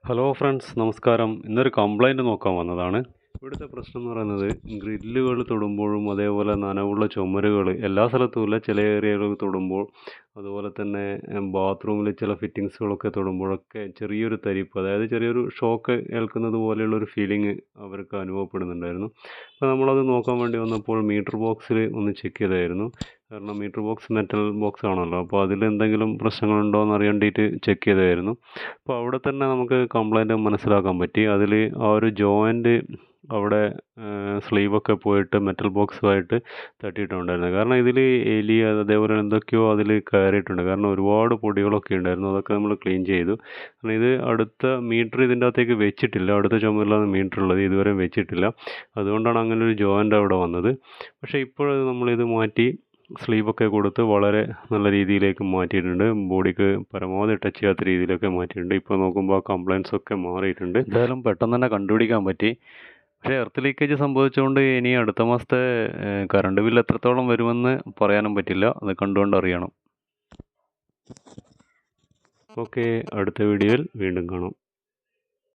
Hello friends, നമസ്കാരം. ഇന്നൊരു complaint നോക്കാൻ വന്നതാണ്. ഇവിടുത്തെ പ്രശ്നം എന്ന് പറയുന്നത് ഗ്രില്ലുകൾ തൊടുമ്പോഴും അതേപോലെ നനവുള്ള ചുമരുകൾ എല്ലാ സ്ഥലത്തുമില്ല, ചില ഏരിയകൾ തൊടുമ്പോൾ, അതുപോലെ തന്നെ ബാത്റൂമിൽ ചില ഫിറ്റിങ്സുകളൊക്കെ തൊടുമ്പോഴൊക്കെ ചെറിയൊരു തരിപ്പ്, അതായത് ചെറിയൊരു ഷോക്ക് ഏൽക്കുന്നത് പോലെയുള്ളൊരു ഫീലിംഗ് അവർക്ക് അനുഭവപ്പെടുന്നുണ്ടായിരുന്നു. അപ്പോൾ നമ്മളത് നോക്കാൻ വേണ്ടി വന്നപ്പോൾ മീറ്റർ ബോക്സിൽ ഒന്ന് ചെക്ക് ചെയ്തായിരുന്നു. കാരണം മീറ്റർ ബോക്സ് മെറ്റൽ ബോക്സ് ആണല്ലോ, അപ്പോൾ അതിലെന്തെങ്കിലും പ്രശ്നങ്ങളുണ്ടോ എന്ന് അറിയാൻ വേണ്ടിയിട്ട് ചെക്ക് ചെയ്തായിരുന്നു. അപ്പോൾ അവിടെ തന്നെ നമുക്ക് കംപ്ലൈൻറ്റ് മനസ്സിലാക്കാൻ പറ്റി. അതിൽ ആ ഒരു ജോയിൻറ്റ് അവിടെ സ്ലീവൊക്കെ പോയിട്ട് മെറ്റൽ ബോക്സുമായിട്ട് തട്ടിയിട്ടുണ്ടായിരുന്നു. കാരണം ഇതിൽ എലി അതേപോലെ എന്തൊക്കെയോ അതിൽ കയറിയിട്ടുണ്ട്. കാരണം ഒരുപാട് പൊടികളൊക്കെ ഉണ്ടായിരുന്നു. അതൊക്കെ നമ്മൾ ക്ലീൻ ചെയ്തു. കാരണം ഇത് അടുത്ത മീറ്റർ ഇതിൻ്റെ അകത്തേക്ക് വെച്ചിട്ടില്ല. അടുത്ത ചുമരിലാണ് മീറ്റർ ഉള്ളത്, ഇതുവരെ വെച്ചിട്ടില്ല. അതുകൊണ്ടാണ് അങ്ങനെ ഒരു ജോയിൻ്റ് അവിടെ വന്നത്. പക്ഷേ ഇപ്പോഴത് നമ്മളിത് മാറ്റി സ്ലീവൊക്കെ കൊടുത്ത് വളരെ നല്ല രീതിയിലേക്ക് മാറ്റിയിട്ടുണ്ട്. ബോഡിക്ക് പരമാവധി ടച്ച് ചെയ്യാത്ത രീതിയിലൊക്കെ മാറ്റിയിട്ടുണ്ട്. ഇപ്പോൾ നോക്കുമ്പോൾ ആ കംപ്ലയിൻസ് ഒക്കെ മാറിയിട്ടുണ്ട്. എന്തായാലും പെട്ടെന്ന് തന്നെ കണ്ടുപിടിക്കാൻ പറ്റി. പക്ഷേ എർത്ത് ലീക്കേജ് സംഭവിച്ചുകൊണ്ട് ഇനി അടുത്ത മാസത്തെ കറണ്ട് ബില്ല് എത്രത്തോളം വരുമെന്ന് പറയാനും പറ്റില്ല. അത് കണ്ടുകൊണ്ട് അറിയണം. ഓക്കെ, അടുത്ത വീഡിയോയിൽ വീണ്ടും കാണാം.